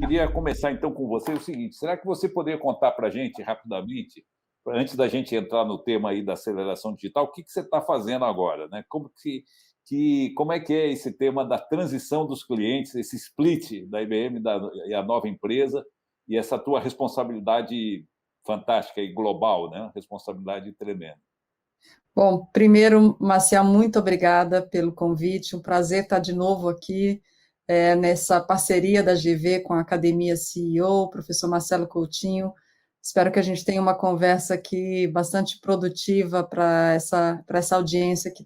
queria começar então com você o seguinte: será que você poderia contar para a gente rapidamente, antes da gente entrar no tema aí da aceleração digital, o que você está fazendo agora, né? Como é que é esse tema da transição dos clientes, esse split da IBM e a nova empresa e essa tua responsabilidade fantástica e global, né? Responsabilidade tremenda. Bom, primeiro, Marcial, muito obrigada pelo convite. Um prazer estar de novo aqui nessa parceria da GV com a Academia CEO, professor Marcelo Coutinho. Espero que a gente tenha uma conversa aqui bastante produtiva para essa audiência que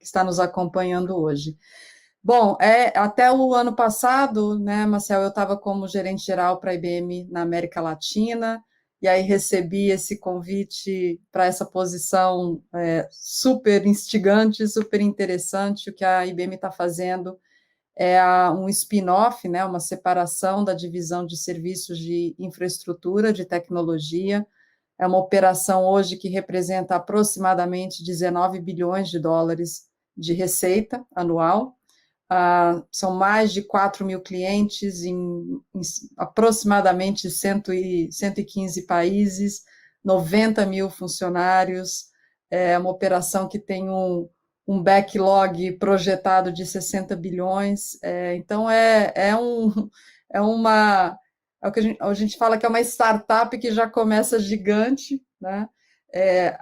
está nos acompanhando hoje. Bom, até o ano passado, né, Marcel, eu estava como gerente geral para a IBM na América Latina, e aí recebi esse convite para essa posição super instigante, super interessante. O que a IBM está fazendo um spin-off, né, uma separação da divisão de serviços de infraestrutura, de tecnologia. É uma operação hoje que representa aproximadamente 19 bilhões de dólares de receita anual. São mais de 4 mil clientes em aproximadamente 115 países, 90 mil funcionários, é uma operação que tem um backlog projetado de 60 bilhões, então é uma, é o que a gente fala que é uma startup que já começa gigante, né?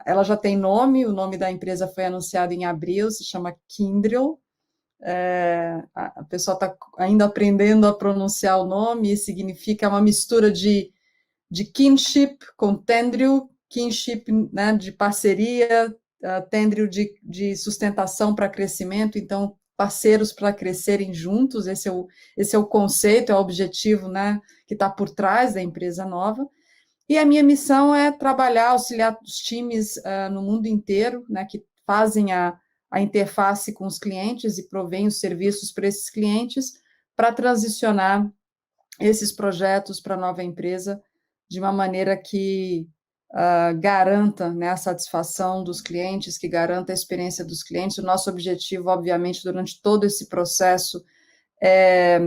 Ela já tem nome, o nome da empresa foi anunciado em abril, se chama Kyndryl. A pessoa está ainda aprendendo a pronunciar o nome, e significa uma mistura de kinship com tendril, kinship, né, de parceria, tendril de sustentação para crescimento, então parceiros para crescerem juntos, esse é o conceito, é o objetivo, né, que está por trás da empresa nova. E a minha missão é trabalhar, auxiliar os times no mundo inteiro, né, que fazem a interface com os clientes e provém os serviços para esses clientes, para transicionar esses projetos para a nova empresa de uma maneira que garanta, né, a satisfação dos clientes, que garanta a experiência dos clientes. O nosso objetivo, obviamente, durante todo esse processo é,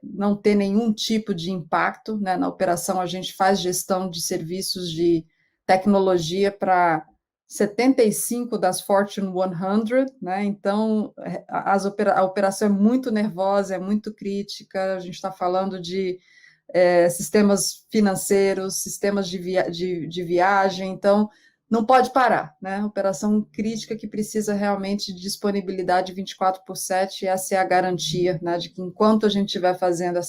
não ter nenhum tipo de impacto, né? Na operação, a gente faz gestão de serviços de tecnologia para 75 das Fortune 100, né? Então, a operação é muito nervosa, é muito crítica, a gente está falando de sistemas financeiros, sistemas de viagem, então não pode parar, né? Operação crítica que precisa realmente de disponibilidade 24/7, e essa é a garantia, né, de que enquanto a gente estiver fazendo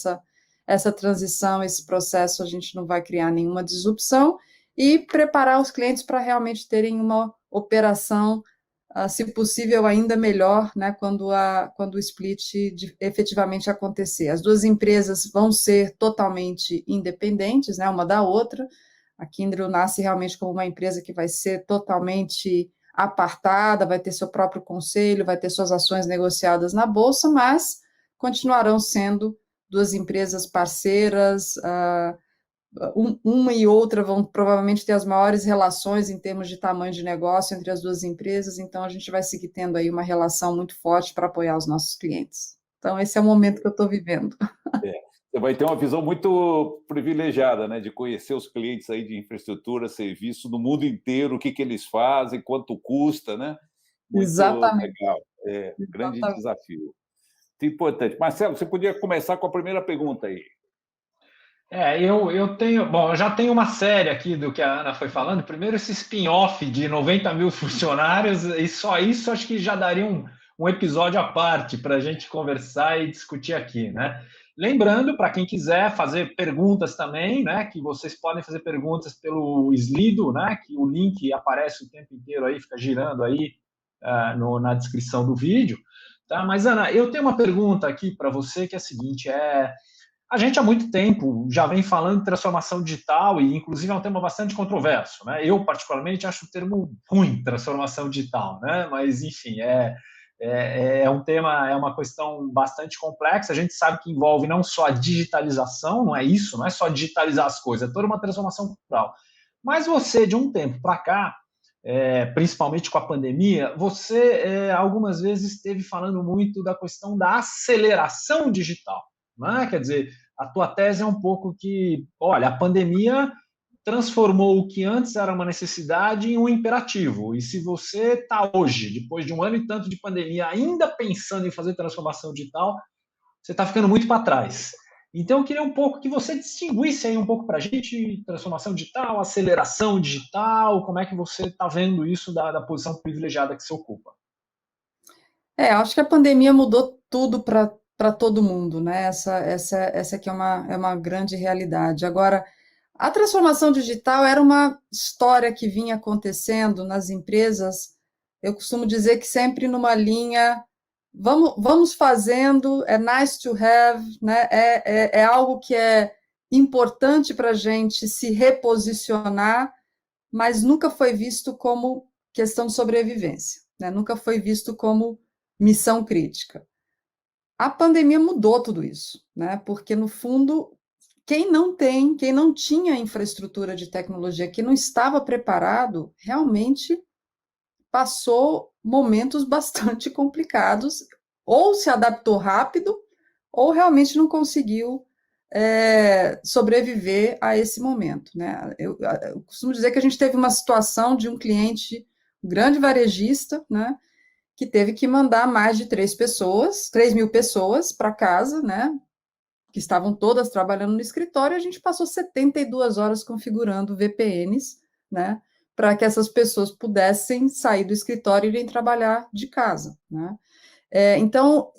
essa transição, esse processo, a gente não vai criar nenhuma disrupção e preparar os clientes para realmente terem uma operação, se possível, ainda melhor, né, quando o split efetivamente acontecer. As duas empresas vão ser totalmente independentes, né, uma da outra. A Kyndryl nasce realmente como uma empresa que vai ser totalmente apartada, vai ter seu próprio conselho, vai ter suas ações negociadas na Bolsa, mas continuarão sendo duas empresas parceiras, uma e outra vão provavelmente ter as maiores relações em termos de tamanho de negócio entre as duas empresas, então a gente vai seguir tendo aí uma relação muito forte para apoiar os nossos clientes. Então, esse é o momento que eu estou vivendo. Você vai ter uma visão muito privilegiada, né, de conhecer os clientes aí de infraestrutura, serviço do mundo inteiro, o que eles fazem, quanto custa, né? Muito Exatamente, legal. Grande exatamente. desafio. Muito importante. Marcelo, você podia começar com a primeira pergunta aí. Eu tenho, bom, eu já tenho uma série aqui do que a Ana foi falando. Primeiro, esse spin-off de 90 mil funcionários, e só isso acho que já daria um episódio à parte para a gente conversar e discutir aqui, né? Lembrando, para quem quiser fazer perguntas também, né, que vocês podem fazer perguntas pelo Slido, né, que o link aparece o tempo inteiro aí, fica girando aí na descrição do vídeo. Tá? Mas, Ana, eu tenho uma pergunta aqui para você que é a seguinte: a gente há muito tempo já vem falando de transformação digital e, inclusive, é um tema bastante controverso, né? Eu, particularmente, acho o termo ruim, transformação digital, né? Mas, enfim, é um tema, é uma questão bastante complexa. A gente sabe que envolve não só a digitalização, não é isso, não é só digitalizar as coisas, é toda uma transformação cultural. Mas você, de um tempo para cá, principalmente com a pandemia, você algumas vezes esteve falando muito da questão da aceleração digital, né? Quer dizer, a tua tese é um pouco que, olha, a pandemia transformou o que antes era uma necessidade em um imperativo. E se você está hoje, depois de um ano e tanto de pandemia, ainda pensando em fazer transformação digital, você está ficando muito para trás. Então, eu queria um pouco que você distinguisse aí um pouco para a gente transformação digital, aceleração digital, como é que você está vendo isso da posição privilegiada que você ocupa? Acho que a pandemia mudou tudo para todo mundo, né? Essa aqui é uma grande realidade. Agora, a transformação digital era uma história que vinha acontecendo nas empresas. Eu costumo dizer que sempre numa linha, vamos fazendo, é nice to have, né? É algo que é importante para a gente se reposicionar, mas nunca foi visto como questão de sobrevivência, né? Nunca foi visto como missão crítica. A pandemia mudou tudo isso, né? Porque, no fundo, quem não tinha infraestrutura de tecnologia, que não estava preparado, realmente passou momentos bastante complicados, ou se adaptou rápido, ou realmente não conseguiu sobreviver a esse momento, né? Eu costumo dizer que a gente teve uma situação de um cliente, um grande varejista, né? Que teve que mandar mais de 3.000 pessoas para casa, né? Que estavam todas trabalhando no escritório, e a gente passou 72 horas configurando VPNs, né? Para que essas pessoas pudessem sair do escritório e irem trabalhar de casa, né? Então,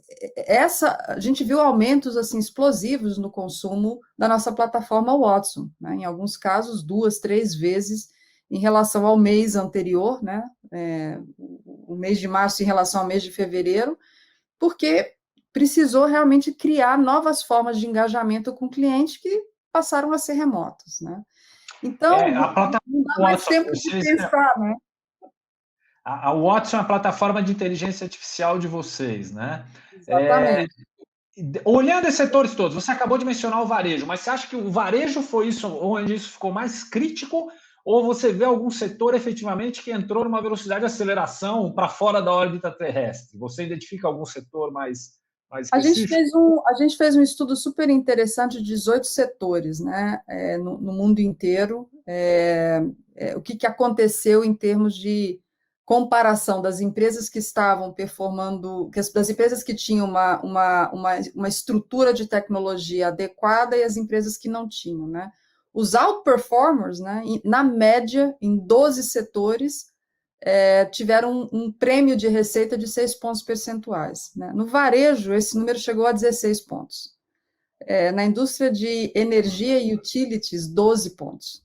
a gente viu aumentos assim explosivos no consumo da nossa plataforma Watson, né? Em alguns casos, 2, 3 vezes em relação ao mês anterior, né? O mês de março em relação ao mês de fevereiro, porque precisou realmente criar novas formas de engajamento com o cliente que passaram a ser remotas, né? Então, A plataforma não dá mais Watson, tempo de pensar, né? a Watson é a plataforma de inteligência artificial de vocês, né? Exatamente. Olhando esses setores todos, você acabou de mencionar o varejo, mas você acha que o varejo foi isso onde isso ficou mais crítico? Ou você vê algum setor efetivamente que entrou numa velocidade de aceleração para fora da órbita terrestre? Você identifica algum setor mais específico? A gente fez um estudo super interessante de 18 setores, né, no mundo inteiro, o que aconteceu em termos de comparação das empresas que estavam performando, das empresas que tinham uma estrutura de tecnologia adequada e as empresas que não tinham, né. Os outperformers, né, na média, em 12 setores, tiveram um prêmio de receita de 6 pontos percentuais, né? No varejo, esse número chegou a 16 pontos. Na indústria de energia e utilities, 12 pontos.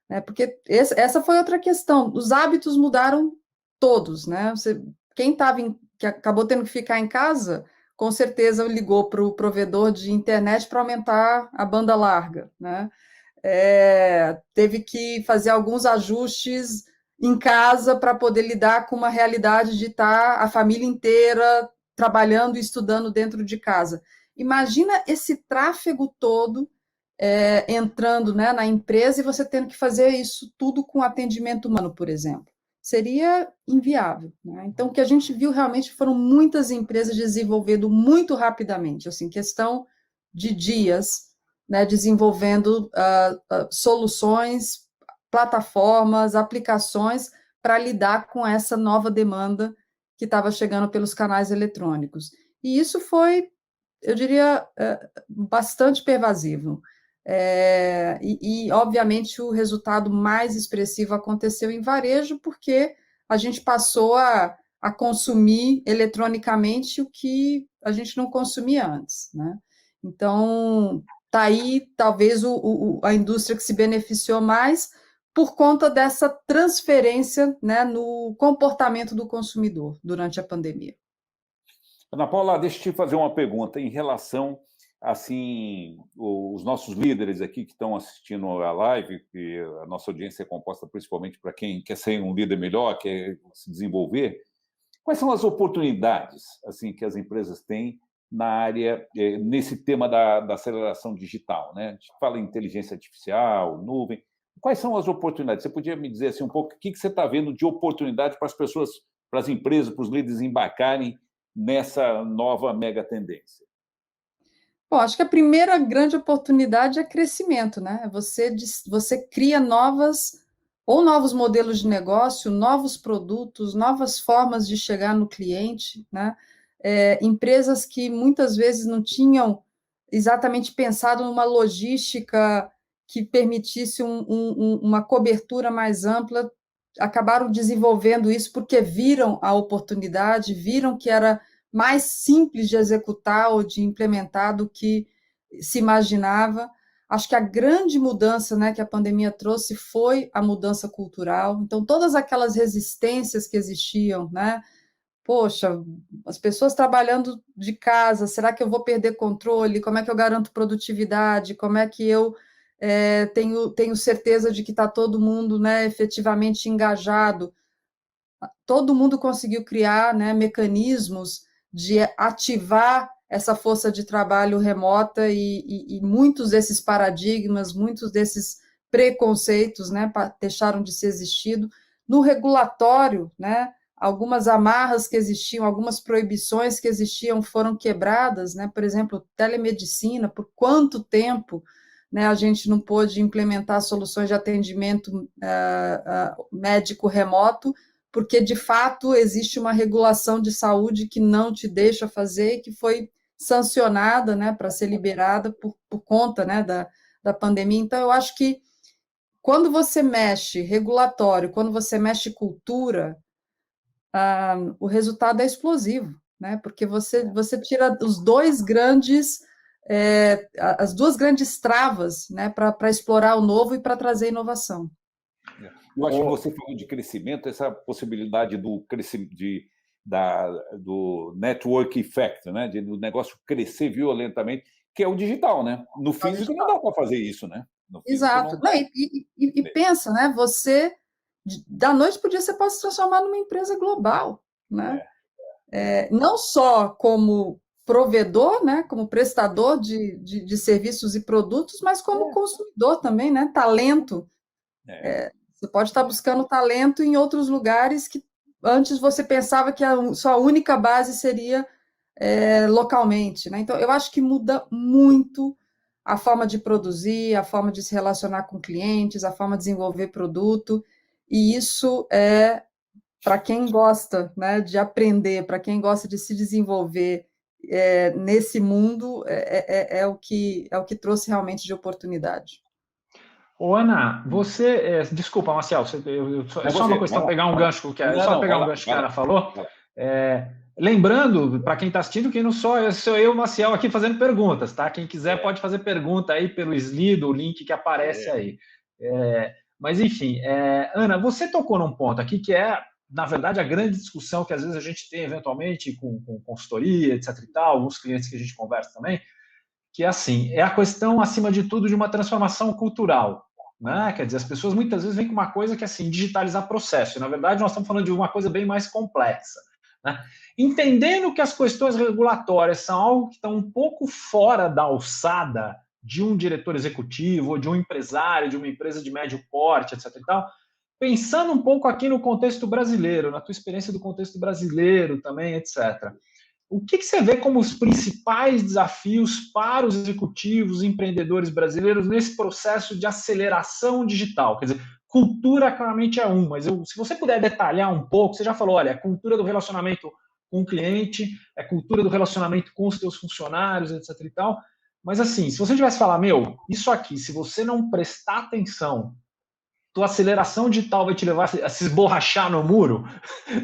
Né? Porque essa foi outra questão. Os hábitos mudaram todos, né? Quem que acabou tendo que ficar em casa, com certeza ligou para o provedor de internet para aumentar a banda larga, né? Teve que fazer alguns ajustes em casa para poder lidar com uma realidade de estar a família inteira trabalhando e estudando dentro de casa. Imagina esse tráfego todo entrando, né, na empresa, e você tendo que fazer isso tudo com atendimento humano, por exemplo. Seria inviável, né? Então, o que a gente viu realmente foram muitas empresas desenvolvendo muito rapidamente, assim, questão de dias, né, desenvolvendo soluções, plataformas, aplicações para lidar com essa nova demanda que estava chegando pelos canais eletrônicos. E isso foi, eu diria, bastante pervasivo. Obviamente, o resultado mais expressivo aconteceu em varejo, porque a gente passou a consumir eletronicamente o que a gente não consumia antes, né? Então, está aí, talvez, a indústria que se beneficiou mais por conta dessa transferência, né, no comportamento do consumidor durante a pandemia. Ana Paula, deixa eu te fazer uma pergunta em relação, assim, os nossos líderes aqui que estão assistindo a live, que a nossa audiência é composta principalmente para quem quer ser um líder melhor, quer se desenvolver. Quais são as oportunidades, assim, que as empresas têm na área, nesse tema da aceleração digital, né? A gente fala em inteligência artificial, nuvem. Quais são as oportunidades? Você podia me dizer assim um pouco o que você está vendo de oportunidade para as pessoas, para as empresas, para os líderes embarcarem nessa nova mega tendência? Bom, acho que a primeira grande oportunidade é crescimento, né? Você cria novos modelos de negócio, novos produtos, novas formas de chegar no cliente, né? Empresas que muitas vezes não tinham exatamente pensado numa logística que permitisse uma cobertura mais ampla, acabaram desenvolvendo isso porque viram a oportunidade, viram que era mais simples de executar ou de implementar do que se imaginava. Acho que a grande mudança, né, que a pandemia trouxe foi a mudança cultural. Então, todas aquelas resistências que existiam, né? Poxa, as pessoas trabalhando de casa, será que eu vou perder controle? Como é que eu garanto produtividade? Como é que eu tenho certeza de que está todo mundo, né, efetivamente engajado? Todo mundo conseguiu criar, né, mecanismos de ativar essa força de trabalho remota e muitos desses paradigmas, muitos desses preconceitos, né, deixaram de ser existido. No regulatório, né, algumas amarras que existiam, algumas proibições que existiam foram quebradas, né, por exemplo, telemedicina, por quanto tempo, né, a gente não pôde implementar soluções de atendimento médico remoto, porque de fato existe uma regulação de saúde que não te deixa fazer e que foi sancionada, né, para ser liberada por conta, né, da pandemia. Então, eu acho que quando você mexe regulatório, quando você mexe cultura, o resultado é explosivo, né, porque você tira as duas grandes travas, né, para explorar o novo e para trazer inovação. Eu acho que você falou de crescimento, essa possibilidade do crescimento, do network effect, né? Do negócio crescer violentamente, que é o digital, né? No físico não dá para fazer isso, né? No físico Exato. não Não, dá. e pensa, né? Você, da noite para o dia, você pode se transformar numa empresa global, né? Não só como provedor, né? Como prestador de serviços e produtos, mas como consumidor também, né? Talento. Você pode estar buscando talento em outros lugares que antes você pensava que a sua única base seria localmente, né? Então, eu acho que muda muito a forma de produzir, a forma de se relacionar com clientes, a forma de desenvolver produto, e isso para quem gosta, né, de aprender, para quem gosta de se desenvolver nesse mundo, é o que trouxe realmente de oportunidade. Ô, Ana, você. Desculpa, Marcel, é É só uma você, vai questão lá, pegar um vai lá. gancho que Não, só não, pegar vai um lá, gancho que vai a lá. Ana falou. Vai lá. Lembrando, para quem está assistindo, que não sou eu, Maciel, aqui fazendo perguntas, tá? Quem quiser pode fazer pergunta aí pelo Slido, o link que aparece aí. Mas, enfim, Ana, você tocou num ponto aqui que é, na verdade, a grande discussão que às vezes a gente tem eventualmente com consultoria, etc e tal, alguns clientes que a gente conversa também, que é assim, é a questão, acima de tudo, de uma transformação cultural. Né? Quer dizer, as pessoas muitas vezes vêm com uma coisa que é assim, digitalizar processo. E, na verdade, nós estamos falando de uma coisa bem mais complexa. Né? Entendendo que as questões regulatórias são algo que estão um pouco fora da alçada de um diretor executivo, ou de um empresário, de uma empresa de médio porte, etc. E tal, pensando um pouco aqui no contexto brasileiro, na tua experiência do contexto brasileiro também, etc. O que você vê como os principais desafios para os executivos, empreendedores brasileiros nesse processo de aceleração digital? Quer dizer, cultura claramente é um, mas se você puder detalhar um pouco, você já falou, olha, é cultura do relacionamento com o cliente, é cultura do relacionamento com os teus funcionários, etc e tal. Mas assim, se você tivesse falar, meu, isso aqui, se você não prestar atenção, tua aceleração digital vai te levar a se esborrachar no muro,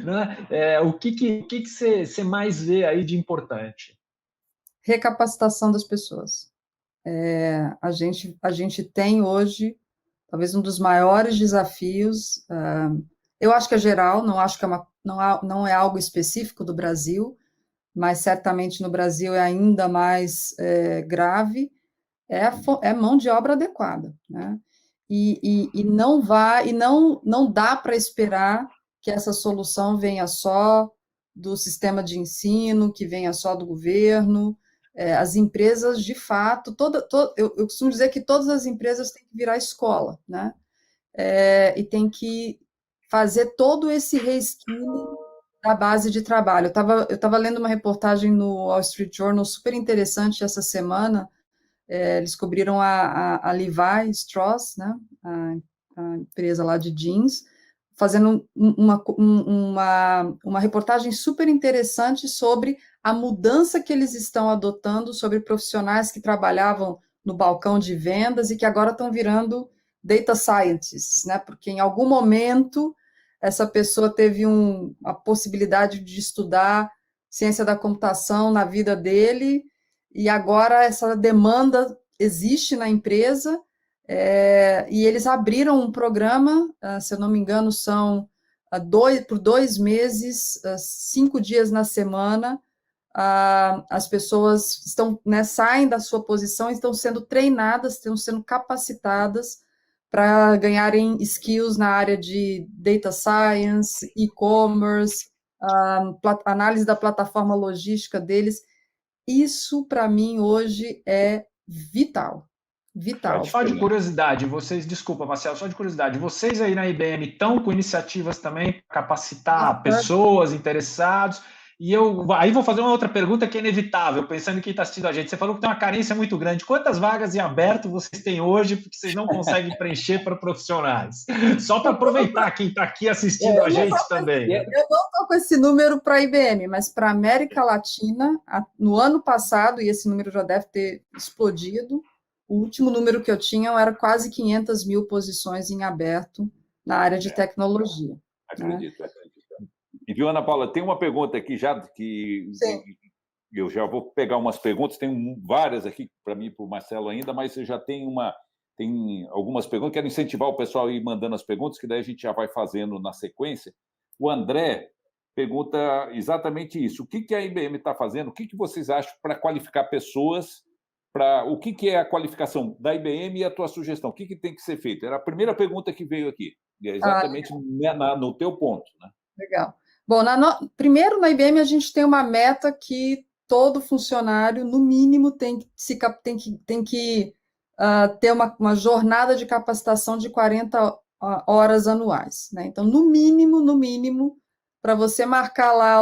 né? O que você mais vê aí de importante? Recapacitação das pessoas. A gente tem hoje, talvez um dos maiores desafios, eu acho que é geral, não acho que não é algo específico do Brasil, mas certamente no Brasil é ainda mais grave, é mão de obra adequada, né? E não dá para esperar que essa solução venha só do sistema de ensino, que venha só do governo. As empresas, de fato, eu costumo dizer que todas as empresas têm que virar escola, né? E tem que fazer todo esse reskilling da base de trabalho. Eu estava lendo uma reportagem no Wall Street Journal super interessante essa semana. Eles cobriram a Levi Strauss, né, a empresa lá de jeans, fazendo uma reportagem super interessante sobre a mudança que eles estão adotando sobre profissionais que trabalhavam no balcão de vendas e que agora estão virando data scientists, né, porque em algum momento essa pessoa teve a possibilidade de estudar ciência da computação na vida dele, e agora essa demanda existe na empresa, e eles abriram um programa, se eu não me engano, são por 2 meses, 5 dias na semana, as pessoas estão, né, saem da sua posição e estão sendo treinadas, estão sendo capacitadas para ganharem skills na área de data science, e-commerce, análise da plataforma logística deles. Isso, para mim, hoje é vital. Vital. Só de curiosidade, desculpa, Marcelo, só de curiosidade, vocês aí na IBM estão com iniciativas também para capacitar pessoas interessadas? E aí vou fazer uma outra pergunta que é inevitável, pensando em quem está assistindo a gente. Você falou que tem uma carência muito grande. Quantas vagas em aberto vocês têm hoje porque vocês não conseguem preencher para profissionais? Só para aproveitar quem está aqui assistindo a gente também. Eu não estou com esse número para a IBM, mas para a América Latina, no ano passado, e esse número já deve ter explodido, o último número que eu tinha era quase 500 mil posições em aberto na área de tecnologia. Acredito. E viu, Ana Paula, tem uma pergunta aqui já que eu já vou pegar umas perguntas, tem várias aqui para mim e para o Marcelo ainda, mas eu já tenho tem algumas perguntas, quero incentivar o pessoal a ir mandando as perguntas, que daí a gente já vai fazendo na sequência. O André pergunta exatamente isso. O que a IBM está fazendo? O que vocês acham para qualificar pessoas? O que é a qualificação da IBM e a tua sugestão? O que tem que ser feito? Era a primeira pergunta que veio aqui, exatamente no teu ponto. Né? Legal. Bom, primeiro, na IBM, a gente tem uma meta que todo funcionário, no mínimo, tem que ter uma jornada de capacitação de 40 horas anuais. Né? Então, no mínimo, para você marcar lá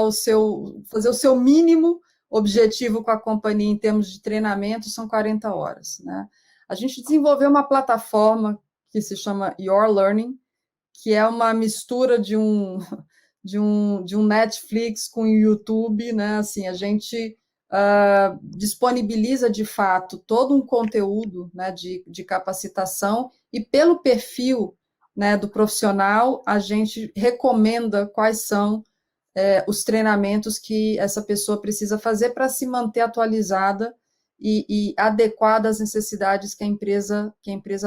fazer o seu mínimo objetivo com a companhia em termos de treinamento, são 40 horas. Né? A gente desenvolveu uma plataforma que se chama Your Learning, que é uma mistura de um Netflix com o YouTube, né? Assim, a gente disponibiliza, de fato, todo um conteúdo, né, de capacitação, e pelo perfil, né, do profissional, a gente recomenda quais são os treinamentos que essa pessoa precisa fazer para se manter atualizada e adequada às necessidades que a empresa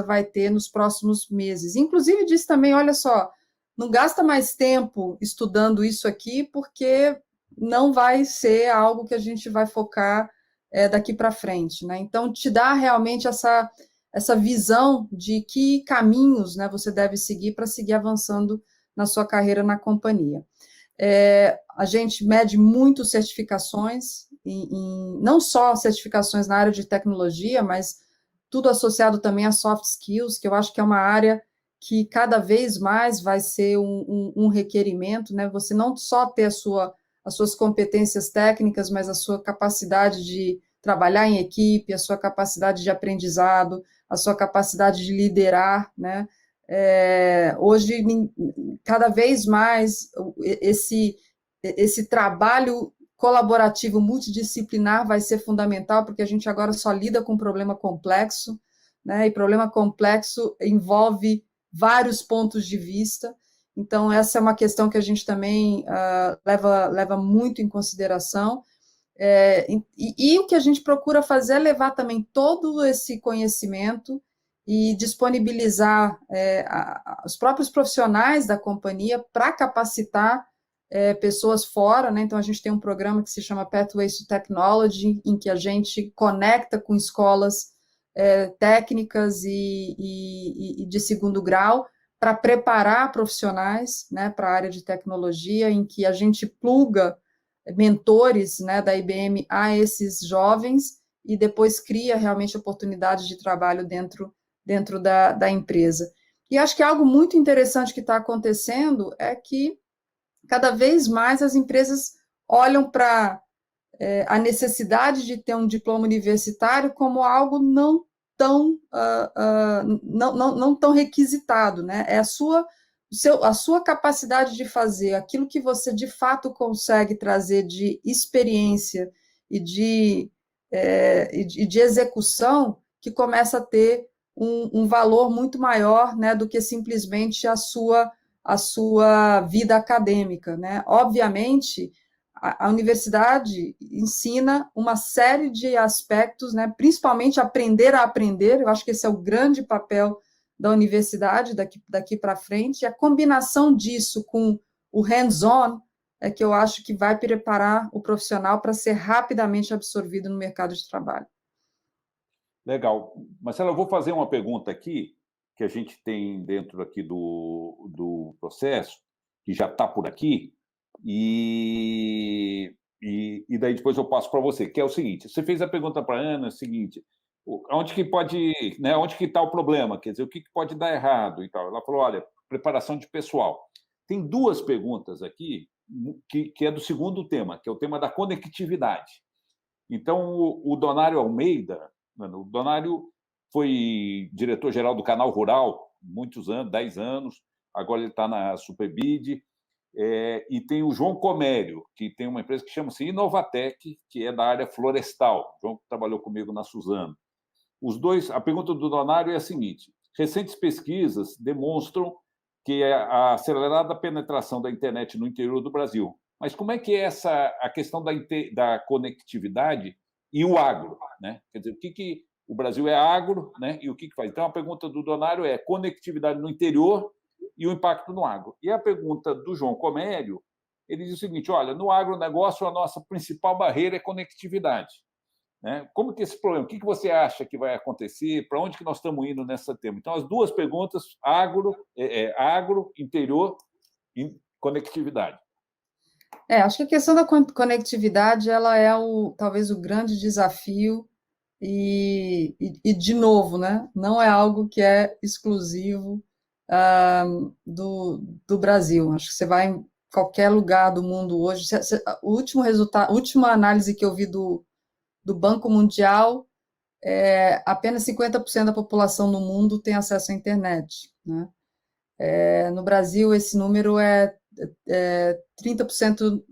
vai ter nos próximos meses. Inclusive, diz também, olha só, não gasta mais tempo estudando isso aqui, porque não vai ser algo que a gente vai focar daqui para frente. Né? Então, te dá realmente essa visão de que caminhos, né, você deve seguir para seguir avançando na sua carreira na companhia. A gente mede muito certificações, não só certificações na área de tecnologia, mas tudo associado também a soft skills, que eu acho que é uma área que cada vez mais vai ser um requerimento, né? Você não só ter as suas competências técnicas, mas a sua capacidade de trabalhar em equipe, a sua capacidade de aprendizado, a sua capacidade de liderar, né? Hoje, cada vez mais, esse trabalho colaborativo multidisciplinar vai ser fundamental, porque a gente agora só lida com problema complexo, né? E problema complexo envolve vários pontos de vista. Então, essa é uma questão que a gente também leva muito em consideração. E o que a gente procura fazer é levar também todo esse conhecimento e disponibilizar os próprios profissionais da companhia para capacitar pessoas fora, né? Então, a gente tem um programa que se chama Pathways to Technology, em que a gente conecta com escolas técnicas e de segundo grau para preparar profissionais, né, para a área de tecnologia, em que a gente pluga mentores, né, da IBM a esses jovens e depois cria realmente oportunidades de trabalho dentro da empresa. E acho que algo muito interessante que está acontecendo é que cada vez mais as empresas olham para a necessidade de ter um diploma universitário como algo não tão, não tão requisitado, né? É a sua capacidade de fazer aquilo que você de fato consegue trazer de experiência e de execução que começa a ter um valor muito maior, né, do que simplesmente a sua vida acadêmica, né? Obviamente, a universidade ensina uma série de aspectos, né, principalmente aprender a aprender, eu acho que esse é o grande papel da universidade daqui para frente, e a combinação disso com o hands-on é que eu acho que vai preparar o profissional para ser rapidamente absorvido no mercado de trabalho. Legal. Marcelo, eu vou fazer uma pergunta aqui, que a gente tem dentro aqui do processo, que já está por aqui, e daí depois eu passo para você, que é o seguinte: você fez a pergunta para a Ana, é o seguinte, onde que pode, né, onde que está o problema, quer dizer, o que pode dar errado e tal. Ela falou, olha, preparação de pessoal. Tem duas perguntas aqui, que é do segundo tema, que é o tema da conectividade. Então, o Donário Almeida, o Donário foi diretor-geral do Canal Rural, muitos anos, 10 anos, agora ele está na Superbid, e tem o João Comério, que tem uma empresa que chama-se Inovatec, que é da área florestal. O João trabalhou comigo na Suzano. Os dois, a pergunta do Donário é a seguinte: recentes pesquisas demonstram que a acelerada penetração da internet no interior do Brasil. Mas como é que é a questão da conectividade e o agro, né? Quer dizer, o Brasil é agro, né? E o que faz? Então, a pergunta do Donário é conectividade no interior e o impacto no agro. E a pergunta do João Comério, ele diz o seguinte: olha, no agronegócio, a nossa principal barreira é conectividade. Né? Como que esse problema? O que você acha que vai acontecer? Para onde que nós estamos indo nessa tema? Então, as duas perguntas: agro, interior e conectividade. Acho que a questão da conectividade ela é talvez o grande desafio e, de novo, né, não é algo que é exclusivo do Brasil. Acho que você vai em qualquer lugar do mundo hoje. O último resultado, a última análise que eu vi do Banco Mundial, apenas 50% da população no mundo tem acesso à internet, né? No Brasil, esse número 30%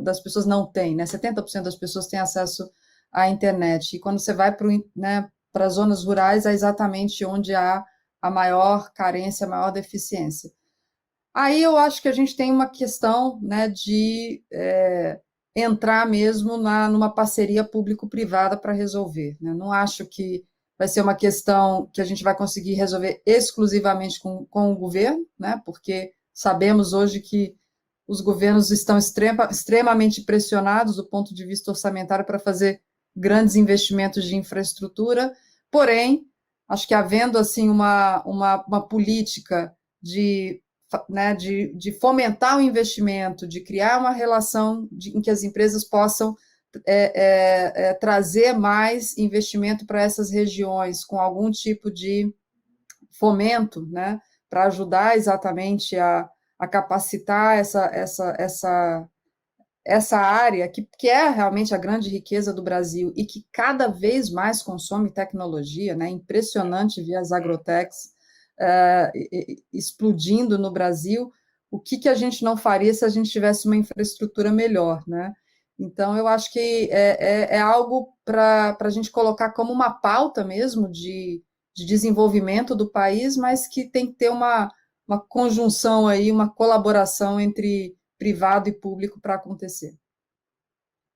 das pessoas não têm, né? 70% das pessoas têm acesso à internet. E quando você vai para as zonas rurais, é exatamente onde há a maior carência, a maior deficiência. Aí eu acho que a gente tem uma questão, né, de entrar mesmo numa parceria público-privada para resolver, né? Não acho que vai ser uma questão que a gente vai conseguir resolver exclusivamente com o governo, né? Porque sabemos hoje que os governos estão extremamente pressionados do ponto de vista orçamentário para fazer grandes investimentos de infraestrutura, porém, acho que havendo assim uma política de fomentar o investimento, de criar uma relação em que as empresas possam trazer mais investimento para essas regiões, com algum tipo de fomento, né, para ajudar exatamente a capacitar essa área que é realmente a grande riqueza do Brasil e que cada vez mais consome tecnologia, né? Impressionante ver as agrotechs explodindo no Brasil. O que a gente não faria se a gente tivesse uma infraestrutura melhor, né? Então, eu acho que é algo para a gente colocar como uma pauta mesmo de desenvolvimento do país, mas que tem que ter uma conjunção aí, uma colaboração entre privado e público para acontecer.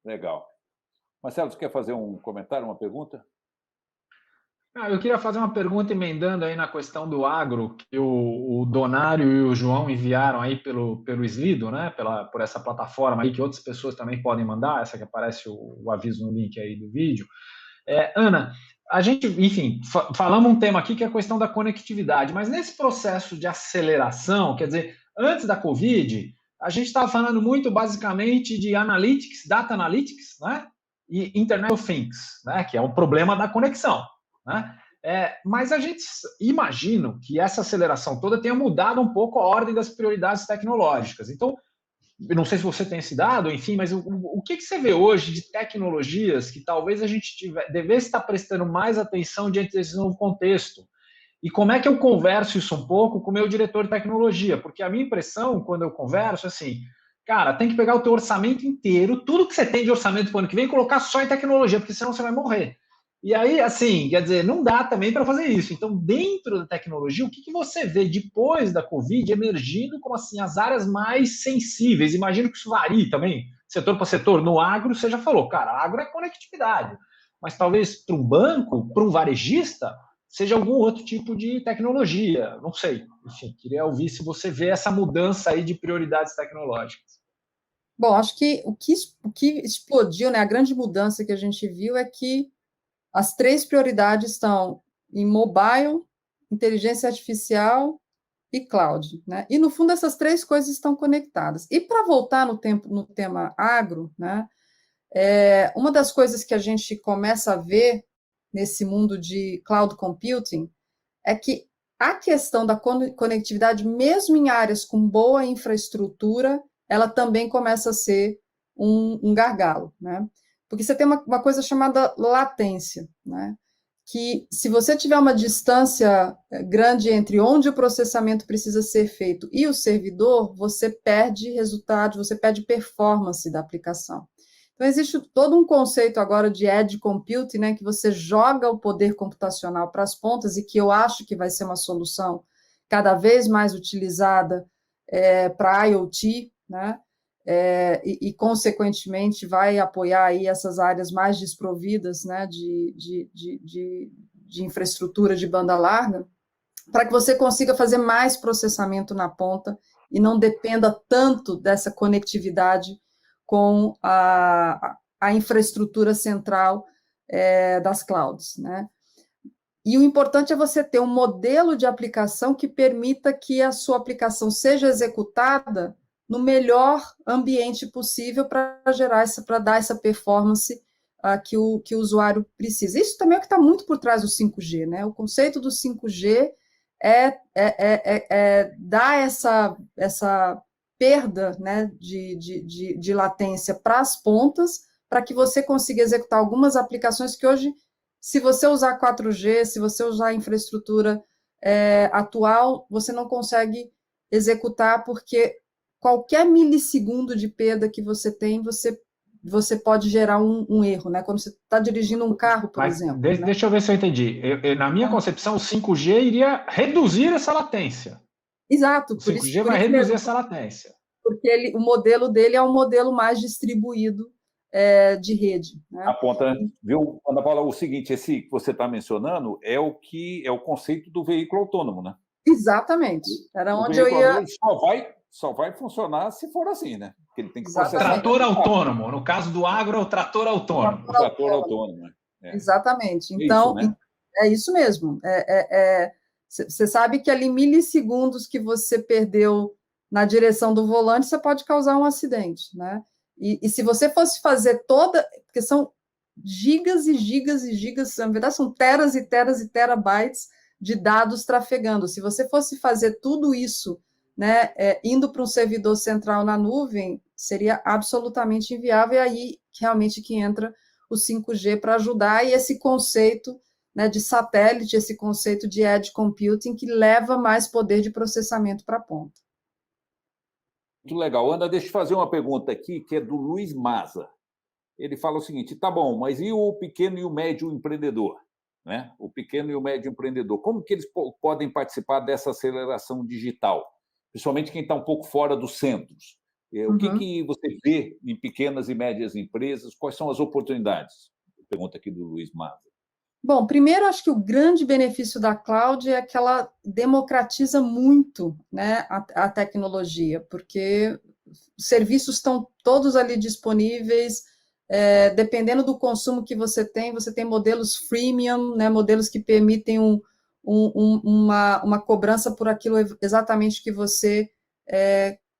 Legal. Marcelo, você quer fazer um comentário, uma pergunta? Eu queria fazer uma pergunta emendando aí na questão do agro, que o Donário e o João enviaram aí pelo Slido, né? Por essa plataforma aí, que outras pessoas também podem mandar, essa que aparece o aviso no link aí do vídeo. Ana, a gente, enfim, falamos um tema aqui que é a questão da conectividade, mas nesse processo de aceleração, quer dizer, antes da Covid, a gente estava falando muito basicamente de analytics, data analytics, né? E Internet of Things, né? Que é um problema da conexão, né? Mas a gente imagina que essa aceleração toda tenha mudado um pouco a ordem das prioridades tecnológicas. Então, não sei se você tem esse dado, enfim, mas o que você vê hoje de tecnologias que talvez a gente devesse estar prestando mais atenção diante desse novo contexto? E como é que eu converso isso um pouco com o meu diretor de tecnologia? Porque a minha impressão, quando eu converso, é assim, cara, tem que pegar o teu orçamento inteiro, tudo que você tem de orçamento para o ano que vem, e colocar só em tecnologia, porque senão você vai morrer. E aí, assim, quer dizer, não dá também para fazer isso. Então, dentro da tecnologia, o que você vê depois da Covid emergindo como assim as áreas mais sensíveis? Imagino que isso varie também, setor para setor. No agro, você já falou, cara, agro é conectividade. Mas talvez para um banco, para um varejista, seja algum outro tipo de tecnologia. Não sei. Enfim, queria ouvir se você vê essa mudança aí de prioridades tecnológicas. Bom, acho que o que explodiu, né, a grande mudança que a gente viu é que as três prioridades estão em mobile, inteligência artificial e cloud, né? E no fundo essas três coisas estão conectadas. E para voltar no tema agro, né? Uma das coisas que a gente começa a ver nesse mundo de cloud computing é que a questão da conectividade, mesmo em áreas com boa infraestrutura, ela também começa a ser um gargalo, né? Porque você tem uma coisa chamada latência, né? Que se você tiver uma distância grande entre onde o processamento precisa ser feito e o servidor, você perde resultado, você perde performance da aplicação. Então, existe todo um conceito agora de edge computing, né, que você joga o poder computacional para as pontas e que eu acho que vai ser uma solução cada vez mais utilizada para IoT, né, consequentemente, vai apoiar aí essas áreas mais desprovidas, né, de infraestrutura de banda larga, para que você consiga fazer mais processamento na ponta e não dependa tanto dessa conectividade com a infraestrutura central das clouds, né? E o importante é você ter um modelo de aplicação que permita que a sua aplicação seja executada no melhor ambiente possível para dar essa performance que o usuário precisa. Isso também é o que está muito por trás do 5G, né? O conceito do 5G dar essa perda, né, de latência para as pontas, para que você consiga executar algumas aplicações que hoje, se você usar 4G, se você usar a infraestrutura atual, você não consegue executar, porque qualquer milissegundo de perda que você tem, você pode gerar um erro, né? Quando você está dirigindo um carro, por exemplo. Deixa eu ver se eu entendi. Na minha concepção, o 5G iria reduzir essa latência. Exato. O 5G vai reduzir essa latência. Porque o modelo dele é um modelo mais distribuído de rede. Né? Aponta, viu, Ana Paula, o seguinte, esse que você está mencionando é o conceito do veículo autônomo, né? Exatamente. Era onde eu ia... Só vai funcionar se for assim, né? Porque ele tem que processar. Trator autônomo. No caso do agro, é o trator autônomo. O trator autônomo. Exatamente. Então, isso, né? É isso mesmo. Você sabe que ali milissegundos que você perdeu na direção do volante, você pode causar um acidente, né? E se você fosse fazer porque são gigas e gigas e gigas, na verdade são teras e teras e terabytes de dados trafegando. Se você fosse fazer tudo isso, né, indo para um servidor central na nuvem, seria absolutamente inviável, e aí realmente que entra o 5G para ajudar, e esse conceito, né, de satélite, esse conceito de edge computing, que leva mais poder de processamento para a ponta. Muito legal. Ana, deixa eu fazer uma pergunta aqui, que é do Luiz Maza. Ele fala o seguinte, tá bom, mas e o pequeno e o médio empreendedor? Né? O pequeno e o médio empreendedor, como que eles podem participar dessa aceleração digital? Principalmente quem está um pouco fora dos centros. O que você vê em pequenas e médias empresas? Quais são as oportunidades? Pergunta aqui do Luiz Maza. Bom, primeiro, acho que o grande benefício da cloud é que ela democratiza muito, né, a tecnologia, porque os serviços estão todos ali disponíveis, dependendo do consumo que você tem modelos freemium, né, modelos que permitem uma cobrança por aquilo exatamente que você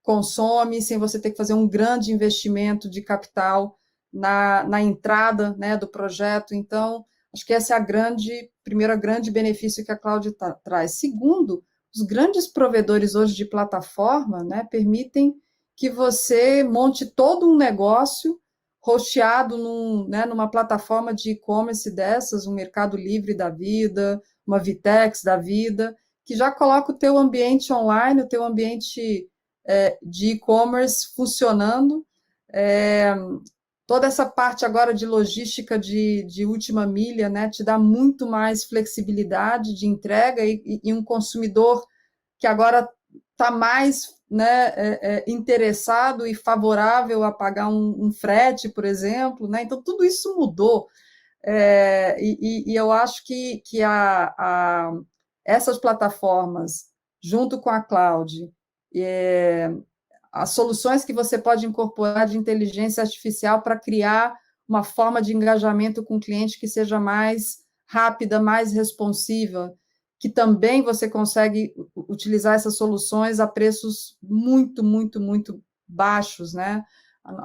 consome, sem você ter que fazer um grande investimento de capital na entrada, né, do projeto. Então, acho que esse é primeiro grande benefício que a cloud traz. Segundo, os grandes provedores hoje de plataforma, né, permitem que você monte todo um negócio hosteado numa plataforma de e-commerce dessas, um Mercado Livre da vida, uma Vitex da vida, que já coloca o teu ambiente online, o teu ambiente de e-commerce funcionando. Toda essa parte agora de logística de última milha, né, te dá muito mais flexibilidade de entrega e um consumidor que agora está mais, né, interessado e favorável a pagar um frete, por exemplo, né? Então, tudo isso mudou. E eu acho que essas plataformas, junto com a cloud, as soluções que você pode incorporar de inteligência artificial para criar uma forma de engajamento com o cliente que seja mais rápida, mais responsiva, que também você consegue utilizar essas soluções a preços muito, muito, muito baixos, né?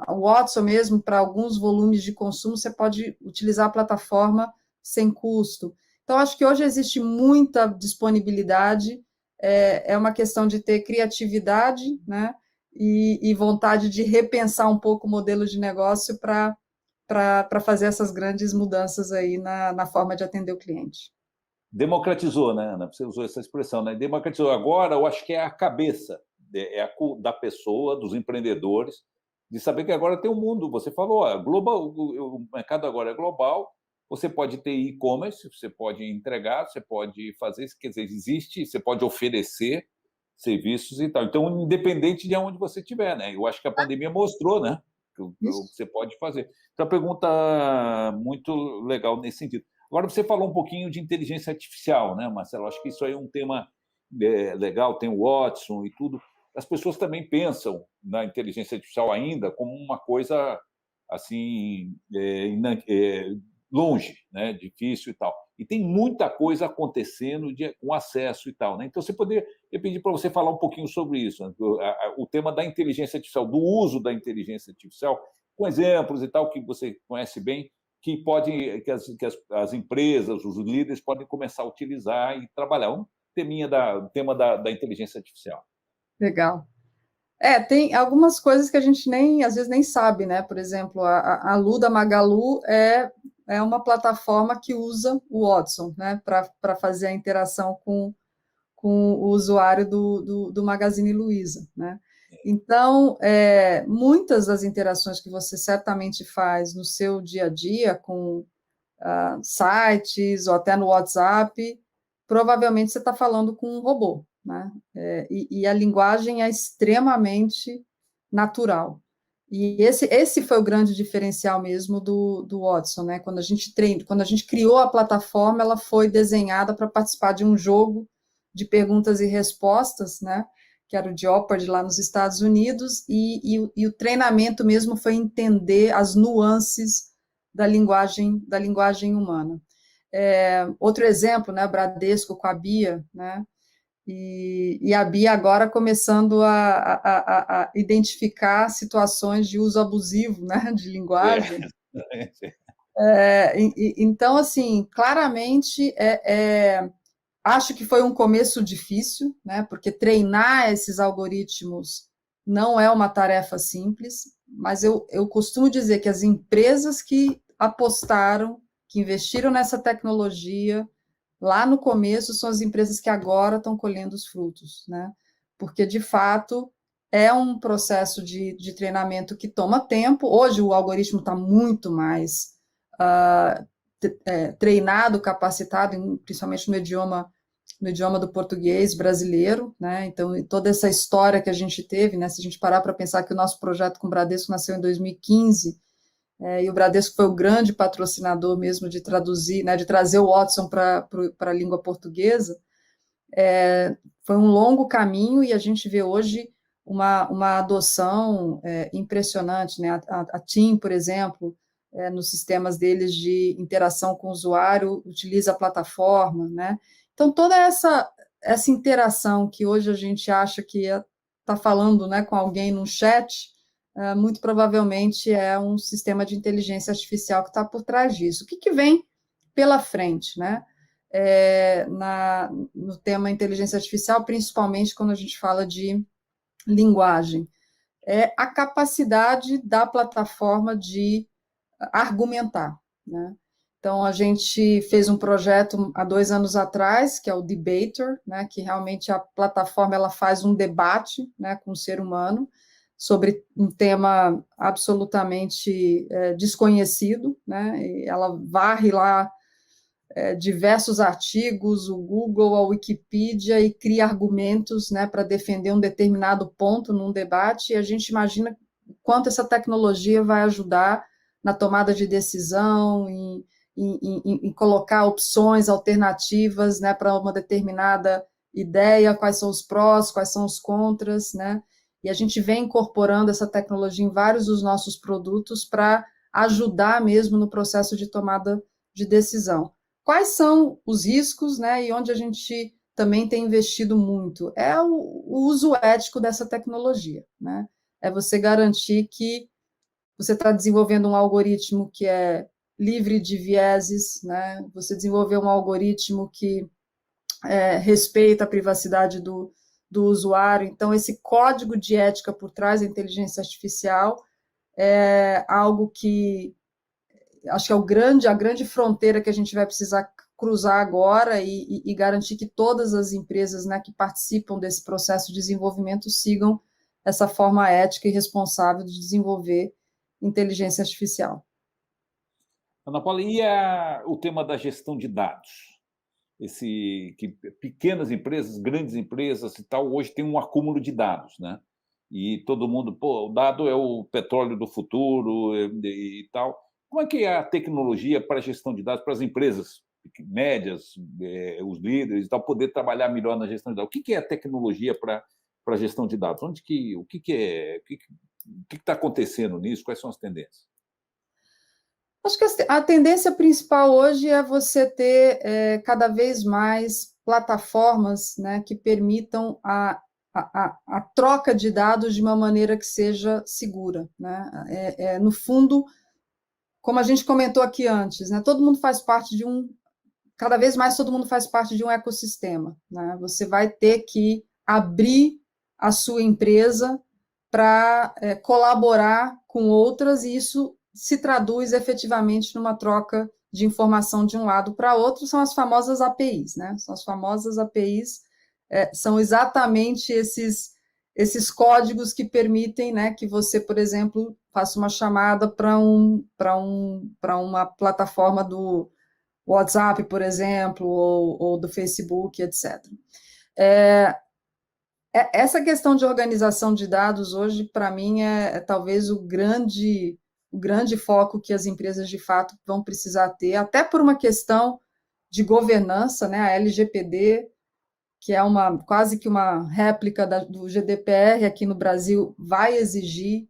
O Watson mesmo, para alguns volumes de consumo, você pode utilizar a plataforma sem custo. Então, acho que hoje existe muita disponibilidade, é uma questão de ter criatividade, né? E vontade de repensar um pouco o modelo de negócio para fazer essas grandes mudanças aí na forma de atender o cliente. Democratizou, né, Ana? Você usou essa expressão, né? Democratizou. Agora, eu acho que é a cabeça da pessoa, dos empreendedores, de saber que agora tem um mundo. Você falou, ó, global, o mercado agora é global, você pode ter e-commerce, você pode entregar, você pode fazer, quer dizer, existe, você pode oferecer serviços e tal. Então, independente de onde você estiver, né? Eu acho que a pandemia mostrou, né, o que você pode fazer. Então, a pergunta muito legal nesse sentido. Agora, você falou um pouquinho de inteligência artificial, né, Marcelo? Acho que isso aí é um tema legal, tem o Watson e tudo. As pessoas também pensam na inteligência artificial ainda como uma coisa assim longe, né, difícil e tal. E tem muita coisa acontecendo com acesso e tal, né? Então, eu pedir para você falar um pouquinho sobre isso, né? O tema da inteligência artificial, do uso da inteligência artificial, com exemplos e tal que você conhece bem, que as empresas, os líderes podem começar a utilizar e trabalhar. Um tema da inteligência artificial. Legal. Tem algumas coisas que a gente às vezes nem sabe, né? Por exemplo, a Lu da Magalu é uma plataforma que usa o Watson, né? Para fazer a interação com o usuário do Magazine Luiza, né? Então, muitas das interações que você certamente faz no seu dia a dia com sites ou até no WhatsApp, provavelmente você está falando com um robô, né? E a linguagem é extremamente natural. E esse foi o grande diferencial mesmo do Watson, né? Quando a gente criou a plataforma, ela foi desenhada para participar de um jogo de perguntas e respostas, né? Que era o Jeopardy lá nos Estados Unidos, e o treinamento mesmo foi entender as nuances da linguagem humana. Outro exemplo, né? Bradesco com a Bia, né? E a Bia agora começando a identificar situações de uso abusivo, né, de linguagem. Então, assim, claramente, acho que foi um começo difícil, né, porque treinar esses algoritmos não é uma tarefa simples, mas eu costumo dizer que as empresas que apostaram, que investiram nessa tecnologia, lá no começo são as empresas que agora estão colhendo os frutos, né? Porque, de fato, é um processo de treinamento que toma tempo. Hoje o algoritmo está muito mais treinado, capacitado, principalmente no idioma do português brasileiro, né? Então, toda essa história que a gente teve, né? Se a gente parar para pensar que o nosso projeto com o Bradesco nasceu em 2015, e o Bradesco foi o grande patrocinador mesmo de traduzir, né, de trazer o Watson para a língua portuguesa. Foi um longo caminho e a gente vê hoje uma adoção impressionante, né? A TIM, por exemplo, nos sistemas deles de interação com o usuário, utiliza a plataforma, né? Então, toda essa interação que hoje a gente acha que está falando, né, com alguém num chat, muito provavelmente é um sistema de inteligência artificial que está por trás disso. O que vem pela frente, né? No tema inteligência artificial, principalmente quando a gente fala de linguagem. é a capacidade da plataforma de argumentar, né? Então, a gente fez um projeto há 2 anos atrás, que é o Debater, né, que realmente a plataforma ela faz um debate, né, com o ser humano sobre um tema absolutamente desconhecido, né, e ela varre lá diversos artigos, o Google, a Wikipedia, e cria argumentos, né, para defender um determinado ponto num debate, e a gente imagina quanto essa tecnologia vai ajudar na tomada de decisão, em colocar opções alternativas, né, para uma determinada ideia, quais são os prós, quais são os contras, né, e a gente vem incorporando essa tecnologia em vários dos nossos produtos para ajudar mesmo no processo de tomada de decisão. Quais são os riscos, né, e onde a gente também tem investido muito? É o uso ético dessa tecnologia, né? É você garantir que você está desenvolvendo um algoritmo que é livre de vieses, né? Você desenvolveu um algoritmo que respeita a privacidade do usuário. Então, esse código de ética por trás da inteligência artificial é algo que acho que é a grande fronteira que a gente vai precisar cruzar agora e garantir que todas as empresas, né, que participam desse processo de desenvolvimento sigam essa forma ética e responsável de desenvolver inteligência artificial. Ana Paula, e o tema da gestão de dados? Que pequenas empresas, grandes empresas e tal, hoje tem um acúmulo de dados, né? E todo mundo, o dado é o petróleo do futuro e tal. Como é que é a tecnologia para a gestão de dados para as empresas médias, os líderes e tal, poder trabalhar melhor na gestão de dados? O que é a tecnologia para a gestão de dados? O que está acontecendo nisso? Quais são as tendências? Acho que a tendência principal hoje é você ter cada vez mais plataformas, né, que permitam a troca de dados de uma maneira que seja segura, né? No fundo, como a gente comentou aqui antes, né, todo mundo faz parte cada vez mais todo mundo faz parte de um ecossistema, né? Você vai ter que abrir a sua empresa para colaborar com outras, e isso se traduz efetivamente numa troca de informação de um lado para outro, são as famosas APIs, né? São as famosas APIs, são exatamente esses códigos que permitem, né, que você, por exemplo, faça uma chamada para uma plataforma do WhatsApp, por exemplo, ou do Facebook, etc. Essa questão de organização de dados hoje, para mim, talvez o grande foco que as empresas, de fato, vão precisar ter, até por uma questão de governança, né? A LGPD, que é quase que uma réplica do GDPR aqui no Brasil, vai exigir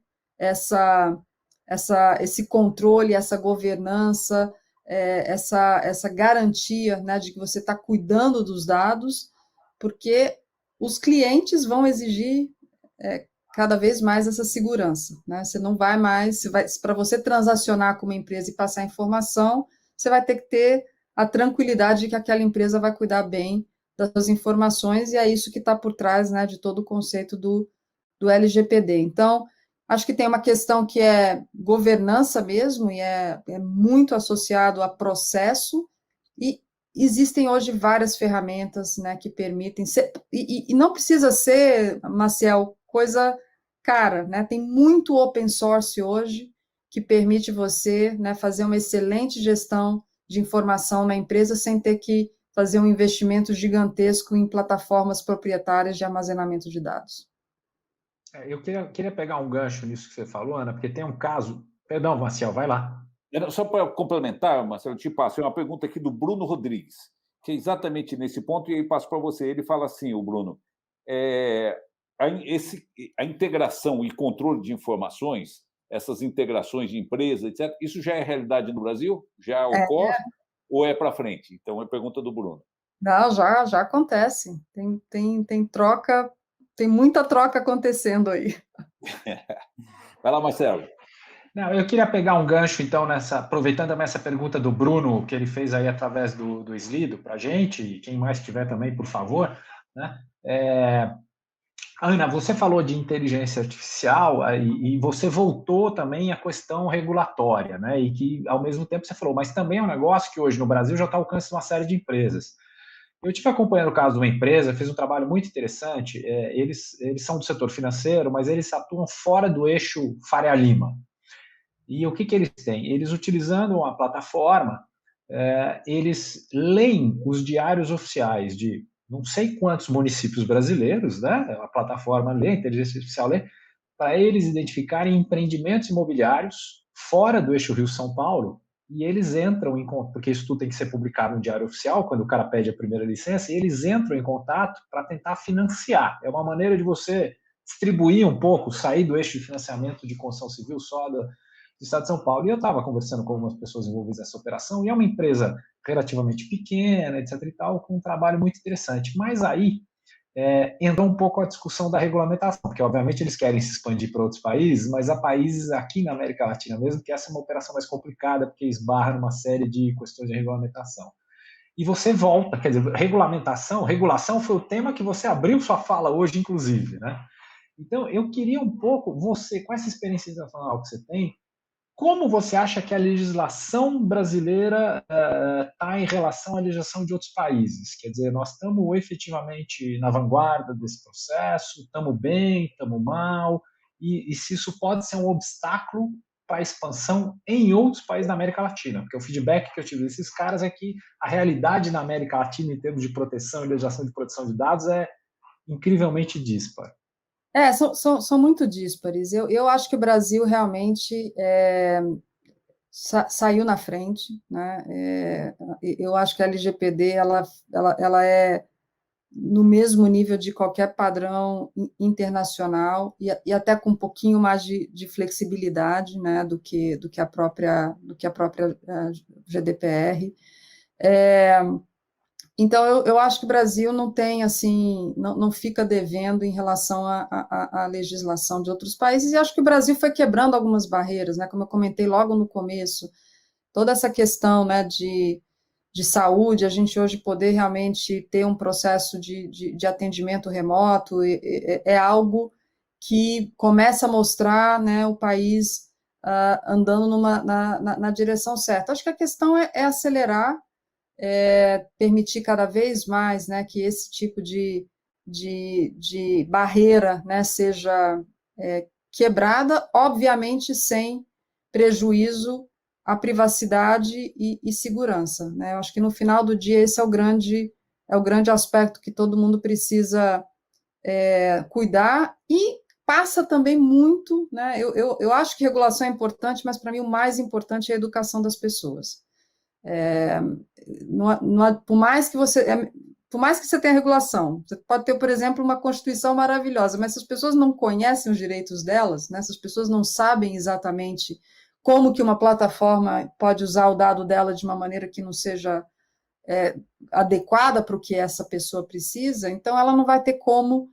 esse controle, essa governança, essa garantia, né, de que você está cuidando dos dados, porque os clientes vão exigir cada vez mais essa segurança, né? Você não vai mais, para você transacionar com uma empresa e passar informação, você vai ter que ter a tranquilidade de que aquela empresa vai cuidar bem das suas informações, e é isso que está por trás, né, de todo o conceito do LGPD. Então, acho que tem uma questão que é governança mesmo, e é muito associado a processo, e existem hoje várias ferramentas, né, que permitem ser, e não precisa ser, Maciel, coisa cara, né? Tem muito open source hoje que permite você, né, fazer uma excelente gestão de informação na empresa sem ter que fazer um investimento gigantesco em plataformas proprietárias de armazenamento de dados. Eu queria pegar um gancho nisso que você falou, Ana, porque tem um caso... Perdão, Marcial, vai lá. Só para complementar, Marcelo, eu te passo uma pergunta aqui do Bruno Rodrigues, que é exatamente nesse ponto, e aí passo para você. Ele fala assim, o Bruno, a integração e controle de informações, essas integrações de empresas, etc., isso já é realidade no Brasil? Já ocorre? Ou é para frente? Então, é a pergunta do Bruno. Não, já acontece. Tem troca, tem muita troca acontecendo aí. Vai lá, Marcelo. Não, eu queria pegar um gancho, então, aproveitando também essa pergunta do Bruno, que ele fez aí através do Slido para a gente, e quem mais tiver também, por favor, né? Ana, você falou de inteligência artificial e você voltou também à questão regulatória, né? E que, ao mesmo tempo, você falou, mas também é um negócio que hoje no Brasil já está ao alcance de uma série de empresas. Eu tive acompanhando o caso de uma empresa, fez um trabalho muito interessante. Eles são do setor financeiro, mas eles atuam fora do eixo Faria Lima. E o que eles têm? Eles, utilizando uma plataforma, eles leem os diários oficiais de não sei quantos municípios brasileiros, né? A plataforma lê, a inteligência artificial lê, para eles identificarem empreendimentos imobiliários fora do eixo Rio-São Paulo, e eles entram em contato, porque isso tudo tem que ser publicado no Diário Oficial, quando o cara pede a primeira licença, e eles entram em contato para tentar financiar. É uma maneira de você distribuir um pouco, sair do eixo de financiamento de construção civil só do Estado de São Paulo. E eu estava conversando com algumas pessoas envolvidas nessa operação, e é uma empresa relativamente pequena, etc. e tal, com um trabalho muito interessante. Mas aí entrou um pouco a discussão da regulamentação, porque obviamente eles querem se expandir para outros países, mas há países aqui na América Latina mesmo que essa é uma operação mais complicada, porque esbarra numa série de questões de regulamentação. E você volta, quer dizer, regulação foi o tema que você abriu sua fala hoje, inclusive, né? Então, eu queria um pouco, você, com essa experiência internacional que você tem, como você acha que a legislação brasileira está em relação à legislação de outros países? Quer dizer, nós estamos efetivamente na vanguarda desse processo, estamos bem, estamos mal, e se isso pode ser um obstáculo para a expansão em outros países da América Latina? Porque o feedback que eu tive desses caras é que a realidade na América Latina, em termos de proteção e legislação de proteção de dados, é incrivelmente dispar. São muito díspares. Eu acho que o Brasil realmente saiu na frente, né? Eu acho que a LGPD ela é no mesmo nível de qualquer padrão internacional e até com um pouquinho mais de flexibilidade, né, do que a própria GDPR. Então, eu acho que o Brasil não tem, assim, não fica devendo em relação à legislação de outros países, e acho que o Brasil foi quebrando algumas barreiras, né, como eu comentei logo no começo, toda essa questão, né, de saúde, a gente hoje poder realmente ter um processo de atendimento remoto, é algo que começa a mostrar, né, o país andando na direção certa. Acho que a questão é acelerar, permitir cada vez mais, né, que esse tipo de barreira, né, seja quebrada, obviamente sem prejuízo à privacidade e segurança, né? Eu acho que no final do dia esse é o grande aspecto que todo mundo precisa cuidar, e passa também muito, né? Eu acho que regulação é importante, mas para mim o mais importante é a educação das pessoas. Por mais que você tenha regulação, você pode ter, por exemplo, uma Constituição maravilhosa, mas se as pessoas não conhecem os direitos delas, né, se as pessoas não sabem exatamente como que uma plataforma pode usar o dado dela de uma maneira que não seja adequada para o que essa pessoa precisa, então ela não vai ter como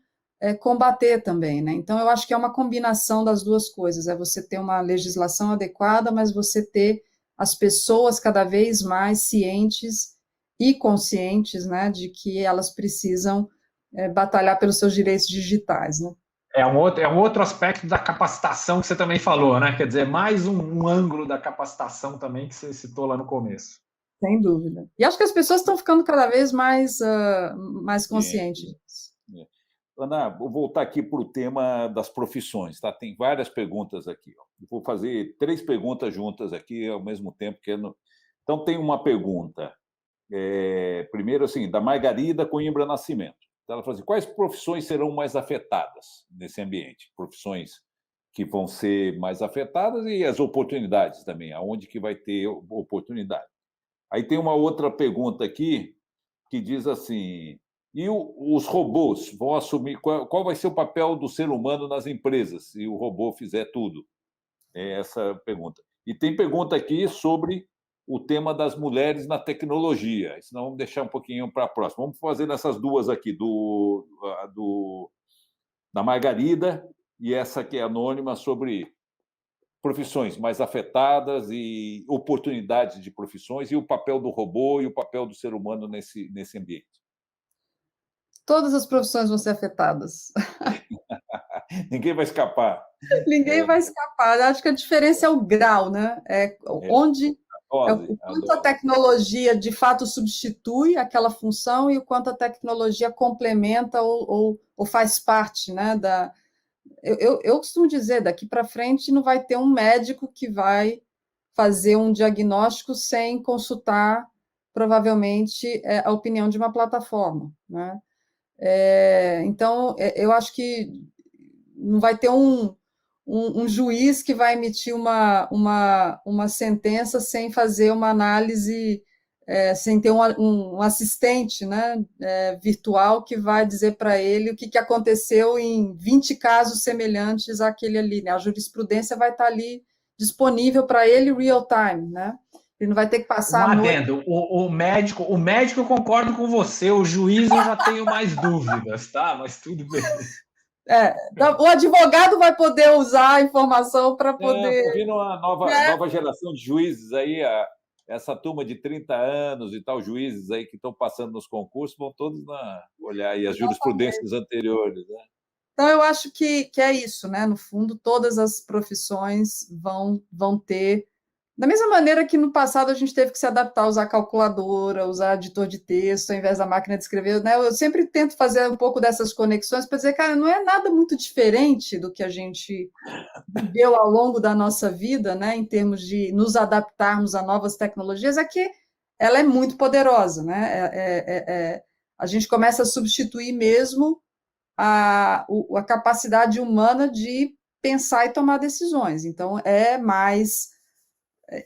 combater também, né? Então eu acho que é uma combinação das duas coisas, é você ter uma legislação adequada, mas você ter as pessoas cada vez mais cientes e conscientes, né, de que elas precisam batalhar pelos seus direitos digitais, né? É um outro aspecto da capacitação que você também falou, né? Quer dizer, mais um ângulo da capacitação também que você citou lá no começo. Sem dúvida. E acho que as pessoas estão ficando cada vez mais conscientes disso. Ana, vou voltar aqui para o tema das profissões, tá? Tem várias perguntas aqui. Ó. Vou fazer 3 perguntas juntas aqui ao mesmo tempo. Então, tem uma pergunta. Primeiro, assim, da Margarida Coimbra Nascimento. Ela fala assim, quais profissões serão mais afetadas nesse ambiente? Profissões que vão ser mais afetadas e as oportunidades também, aonde que vai ter oportunidade. Aí tem uma outra pergunta aqui que diz assim, e os robôs vão assumir, qual vai ser o papel do ser humano nas empresas se o robô fizer tudo? É essa pergunta. E tem pergunta aqui sobre o tema das mulheres na tecnologia. Senão vamos deixar um pouquinho para a próxima. Vamos fazer essas duas aqui, da Margarida e essa que é anônima, sobre profissões mais afetadas e oportunidades de profissões, e o papel do robô e o papel do ser humano nesse ambiente. Todas as profissões vão ser afetadas. Ninguém vai escapar. Ninguém vai escapar. Acho que a diferença é o grau, né? Onde o A quanto a dose. tecnologia de fato substitui aquela função e o quanto a tecnologia complementa ou faz parte, né? Eu costumo dizer, daqui para frente não vai ter um médico que vai fazer um diagnóstico sem consultar, provavelmente, a opinião de uma plataforma, né? Então, eu acho que não vai ter um juiz que vai emitir uma sentença sem fazer uma análise, sem ter um assistente, né, virtual que vai dizer para ele o que aconteceu em 20 casos semelhantes àquele ali, né? A jurisprudência vai estar ali disponível para ele real time, né? Ele não vai ter que Um passar a noite. adendo, o médico eu concordo com você, o juiz eu já tenho mais dúvidas, tá? Mas tudo bem. O advogado vai poder usar a informação para poder. Está vindo uma Né? nova geração de juízes aí, essa turma de 30 anos e tal, juízes aí que estão passando nos concursos, vão todos olhar aí as jurisprudências anteriores. Né? Então, eu acho que é isso, né? No fundo, todas as profissões vão ter. Da mesma maneira que no passado a gente teve que se adaptar, usar calculadora, usar editor de texto, ao invés da máquina de escrever, né? Eu sempre tento fazer um pouco dessas conexões para dizer, cara, não é nada muito diferente do que a gente viveu ao longo da nossa vida, né? Em termos de nos adaptarmos a novas tecnologias, é que ela é muito poderosa, né? A gente começa a substituir mesmo a capacidade humana de pensar e tomar decisões. Então, é mais,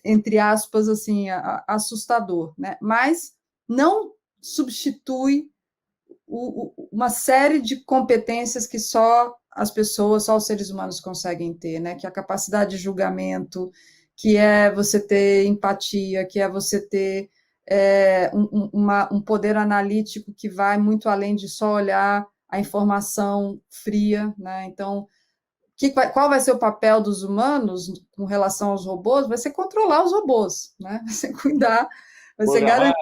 entre aspas, assim, assustador, né? Mas não substitui uma série de competências que só as pessoas, só os seres humanos conseguem ter, né? Que é a capacidade de julgamento, que é você ter empatia, que é você ter um poder analítico que vai muito além de só olhar a informação fria, né? Então, qual vai ser o papel dos humanos com relação aos robôs? Vai ser controlar os robôs, né? Vai ser cuidar, vai ser Programar,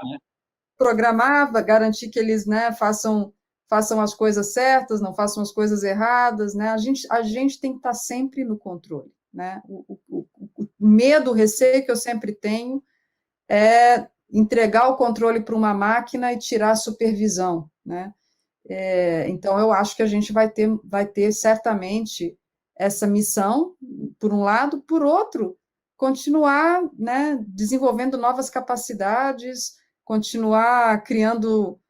programar, garantir que eles, né, façam as coisas certas, não façam as coisas erradas, né? A gente tem que estar sempre no controle, né? O medo, o receio que eu sempre tenho é entregar o controle para uma máquina e tirar a supervisão, né? Então, eu acho que a gente vai ter certamente essa missão, por um lado, por outro, continuar, né, desenvolvendo novas capacidades, continuar criando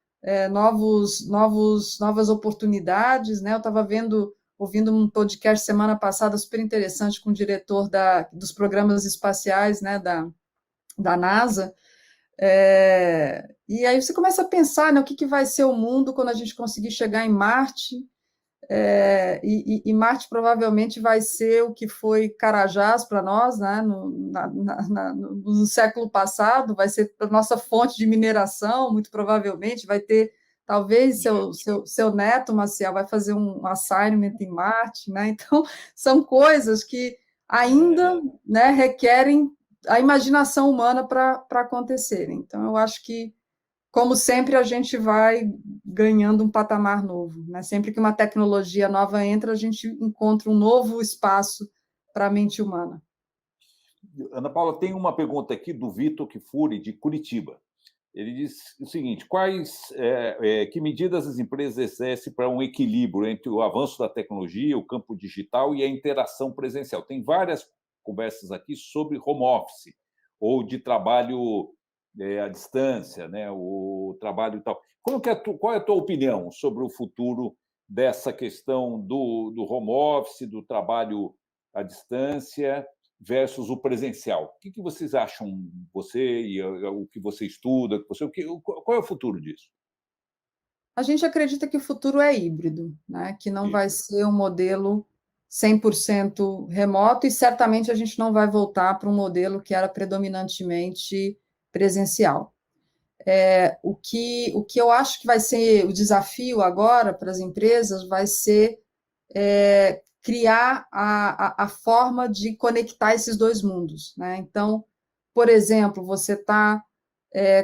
novas oportunidades, né? Eu estava ouvindo um podcast semana passada super interessante com o diretor dos programas espaciais, né, da NASA, e aí você começa a pensar, né, o que vai ser o mundo quando a gente conseguir chegar em Marte, e Marte provavelmente vai ser o que foi Carajás para nós, né, no século passado, vai ser a nossa fonte de mineração, muito provavelmente, vai ter, talvez, seu neto, Maciel, vai fazer um assignment em Marte, né, então, são coisas que ainda, né, requerem a imaginação humana para acontecerem. Então, eu acho que, como sempre, a gente vai ganhando um patamar novo, né? Sempre que uma tecnologia nova entra, a gente encontra um novo espaço para a mente humana. Ana Paula, tem uma pergunta aqui do Vitor Kifuri, de Curitiba. Ele diz o seguinte: que medidas as empresas exercem para um equilíbrio entre o avanço da tecnologia, o campo digital e a interação presencial? Tem várias conversas aqui sobre home office, ou de trabalho à distância, né? O trabalho e tal. Qual é a tua opinião sobre o futuro dessa questão do home office, do trabalho à distância versus o presencial? O que vocês acham, você e o que você estuda, qual é o futuro disso? A gente acredita que o futuro é híbrido, né? Que não vai ser um modelo 100% remoto e certamente a gente não vai voltar para um modelo que era predominantemente presencial. O que eu acho que vai ser o desafio agora para as empresas vai ser criar a forma de conectar esses dois mundos, né? Então, por exemplo, você está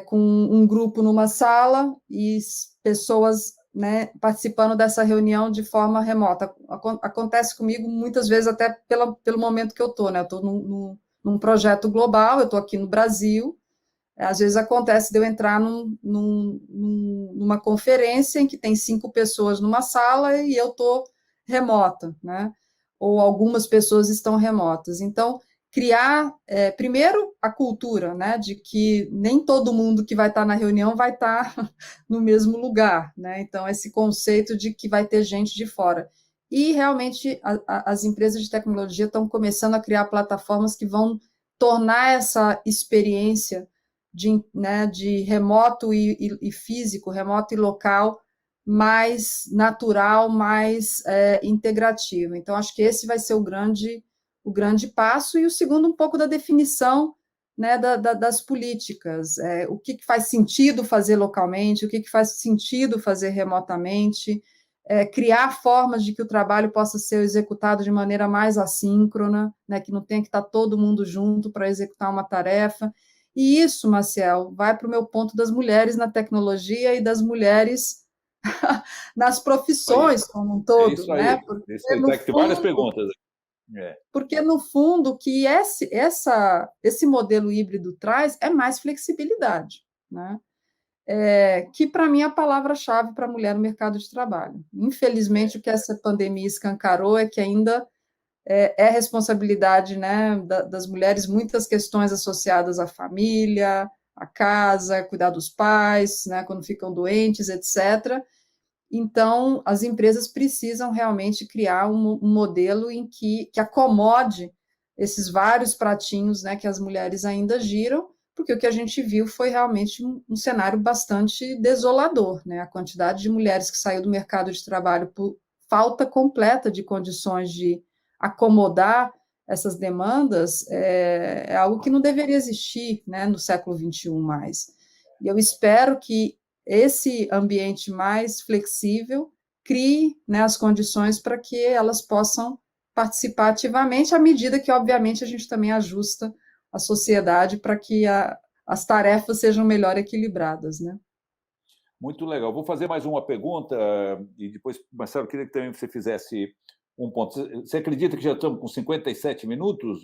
com um grupo numa sala e pessoas né, participando dessa reunião de forma remota. Acontece comigo muitas vezes até pelo momento que eu estou, né? Eu estou num projeto global, eu estou aqui no Brasil, às vezes acontece de eu entrar numa conferência em que tem 5 pessoas numa sala e eu estou remota, né? Ou algumas pessoas estão remotas. Então, criar, primeiro, a cultura, né? De que nem todo mundo que vai estar na reunião vai estar no mesmo lugar, né? Então, esse conceito de que vai ter gente de fora. E, realmente, as empresas de tecnologia estão começando a criar plataformas que vão tornar essa experiência de remoto e físico, remoto e local, mais natural, mais integrativo. Então, acho que esse vai ser o grande passo, e o segundo, um pouco da definição, né, das políticas, o que faz sentido fazer localmente, o que faz sentido fazer remotamente, criar formas de que o trabalho possa ser executado de maneira mais assíncrona, né, que não tenha que estar todo mundo junto para executar uma tarefa. E isso, Maciel, vai para o meu ponto das mulheres na tecnologia e das mulheres nas profissões como um todo, isso né? aí. Isso aí. Tem várias perguntas. Porque, no fundo, o que esse modelo híbrido traz é mais flexibilidade, né? Que, para mim, é a palavra-chave para a mulher no mercado de trabalho. Infelizmente, o que essa pandemia escancarou é que ainda é responsabilidade, né, das mulheres, muitas questões associadas à família, à casa, cuidar dos pais, né, quando ficam doentes, etc. Então, as empresas precisam realmente criar um modelo em que acomode esses vários pratinhos, né, que as mulheres ainda giram, porque o que a gente viu foi realmente um cenário bastante desolador, né? A quantidade de mulheres que saiu do mercado de trabalho por falta completa de condições de acomodar essas demandas é algo que não deveria existir, né, no século XXI mais. E eu espero que esse ambiente mais flexível crie, né, as condições para que elas possam participar ativamente, à medida que, obviamente, a gente também ajusta a sociedade para que as tarefas sejam melhor equilibradas, né? Muito legal. Vou fazer mais uma pergunta e depois, Marcelo, queria que também você fizesse um ponto. Você acredita que já estamos com 57 minutos?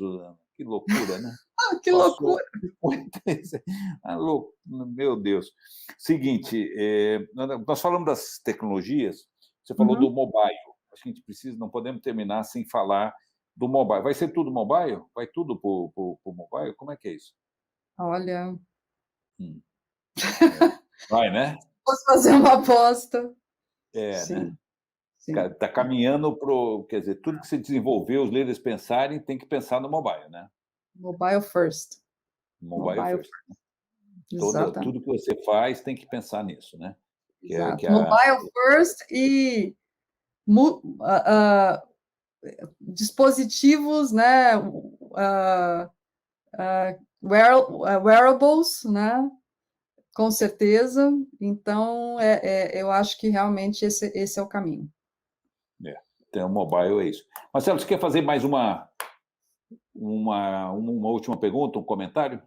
Que loucura, né? Que loucura! Meu Deus. Seguinte, nós falamos das tecnologias, você falou do mobile. Acho que a gente precisa, não podemos terminar sem falar do mobile. Vai ser tudo mobile? Vai tudo para o mobile? Como é que é isso? Olha... Vai, né? Posso fazer uma aposta. Sim. Né? Sim. Está caminhando para... Quer dizer, tudo que você desenvolveu, os líderes pensarem, tem que pensar no mobile, né? Mobile first. Mobile first. Tudo que você faz tem que pensar nisso, né? Mobile first e dispositivos, né? Wearables, né? Com certeza. Então, eu acho que realmente esse é o caminho. Então, mobile é isso. Marcelo, você quer fazer mais uma última pergunta, um comentário?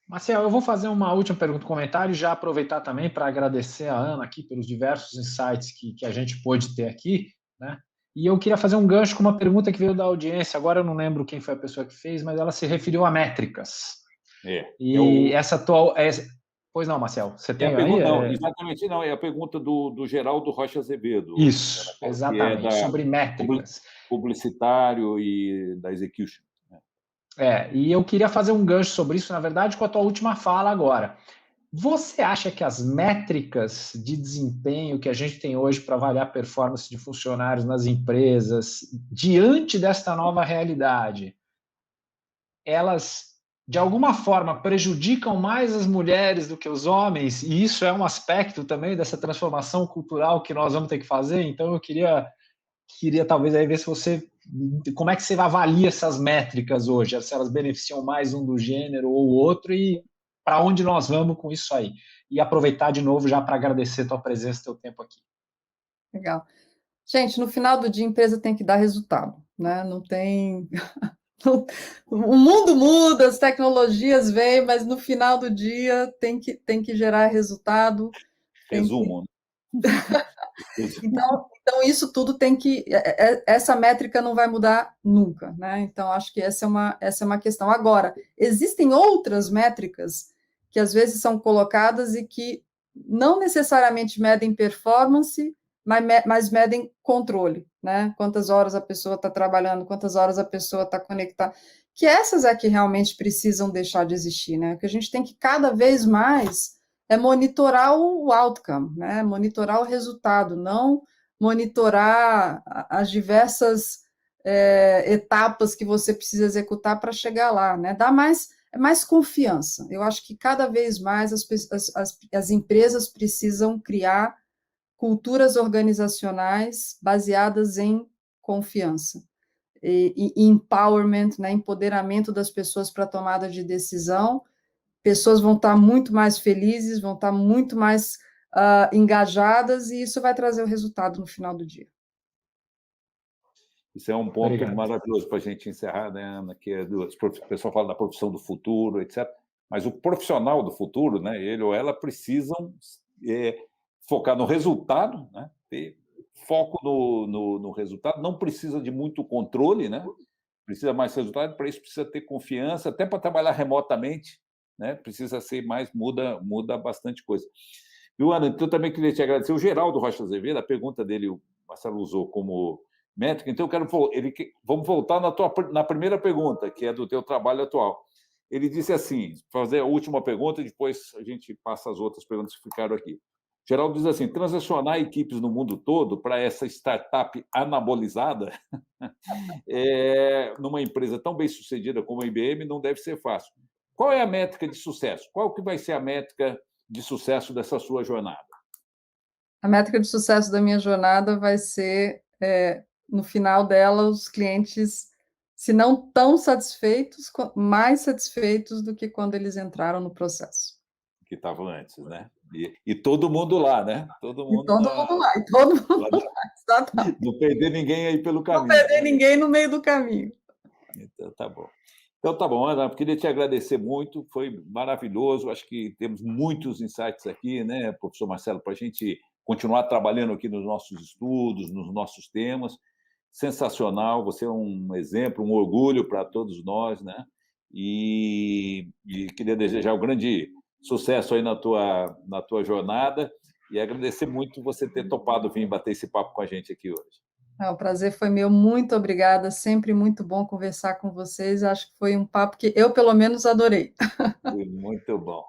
Marcelo, eu vou fazer uma última pergunta, um comentário, e já aproveitar também para agradecer a Ana aqui pelos diversos insights que a gente pôde ter aqui, né? E eu queria fazer um gancho com uma pergunta que veio da audiência. Agora eu não lembro quem foi a pessoa que fez, mas ela se referiu a métricas. Essa atual... Pois não, Marcelo, você tem pergunta, aí? Não, exatamente não, é a pergunta do Geraldo Rocha Azevedo. Isso, exatamente, sobre métricas. Publicitário e da execution. E eu queria fazer um gancho sobre isso, na verdade, com a tua última fala agora. Você acha que as métricas de desempenho que a gente tem hoje para avaliar a performance de funcionários nas empresas, diante desta nova realidade, elas, de alguma forma, prejudicam mais as mulheres do que os homens? E isso é um aspecto também dessa transformação cultural que nós vamos ter que fazer? Então, eu queria talvez aí ver se você... Como é que você avalia essas métricas hoje? Se elas beneficiam mais um do gênero ou outro e para onde nós vamos com isso aí? E aproveitar de novo já para agradecer a tua presença e teu tempo aqui. Legal. Gente, no final do dia, a empresa tem que dar resultado, né? Não tem... O mundo muda, as tecnologias vêm, mas no final do dia tem que gerar resultado. Resumo. Então, isso tudo tem que. Essa métrica não vai mudar nunca, né? Então, acho que essa é uma questão. Agora, existem outras métricas que às vezes são colocadas e que não necessariamente medem performance, mas medem controle, né? Quantas horas a pessoa está trabalhando, quantas horas a pessoa está conectada. Que essas é que realmente precisam deixar de existir, né? Que a gente tem que cada vez mais monitorar o outcome, né? Monitorar o resultado, não monitorar as diversas etapas que você precisa executar para chegar lá, né? Dá mais confiança. Eu acho que cada vez mais as empresas precisam criar culturas organizacionais baseadas em confiança e empowerment, né? Empoderamento das pessoas para a tomada de decisão. Pessoas vão estar muito mais felizes, vão estar muito mais engajadas, e isso vai trazer o resultado no final do dia. Isso é um ponto maravilhoso para a gente encerrar, né, Ana? Que o pessoal fala da profissão do futuro, etc. Mas o profissional do futuro, né, ele ou ela precisam focar no resultado, né, ter foco no resultado, não precisa de muito controle, né? Precisa mais resultado, para isso precisa ter confiança, até para trabalhar remotamente, né? Precisa ser mais, muda bastante coisa. Viu, Ana? Então, eu também queria te agradecer. O Geraldo Rocha Azevedo, a pergunta dele, o Marcelo usou como métrica, então eu quero. Vamos voltar na primeira pergunta, que é do teu trabalho atual. Ele disse assim: fazer a última pergunta, e depois a gente passa as outras perguntas que ficaram aqui. Geraldo diz assim: transacionar equipes no mundo todo para essa startup anabolizada numa empresa tão bem sucedida como a IBM não deve ser fácil. Qual é a métrica de sucesso? Qual que vai ser a métrica de sucesso dessa sua jornada? A métrica de sucesso da minha jornada vai ser, no final dela, os clientes, se não tão satisfeitos, mais satisfeitos do que quando eles entraram no processo. Que estavam antes, né? E todo mundo lá, né? Todo mundo lá, e todo mundo lá, exatamente. Não perder ninguém aí pelo caminho. Não perder ninguém no meio do caminho. Então, tá bom. Então, tá bom, Ana, queria te agradecer muito, foi maravilhoso, acho que temos muitos insights aqui, né, professor Marcelo, para a gente continuar trabalhando aqui nos nossos estudos, nos nossos temas. Sensacional, você é um exemplo, um orgulho para todos nós, né? E queria desejar um grande sucesso aí na tua jornada e agradecer muito você ter topado vir bater esse papo com a gente aqui hoje. O prazer foi meu, muito obrigada, sempre muito bom conversar com vocês, acho que foi um papo que eu, pelo menos, adorei. Foi muito bom.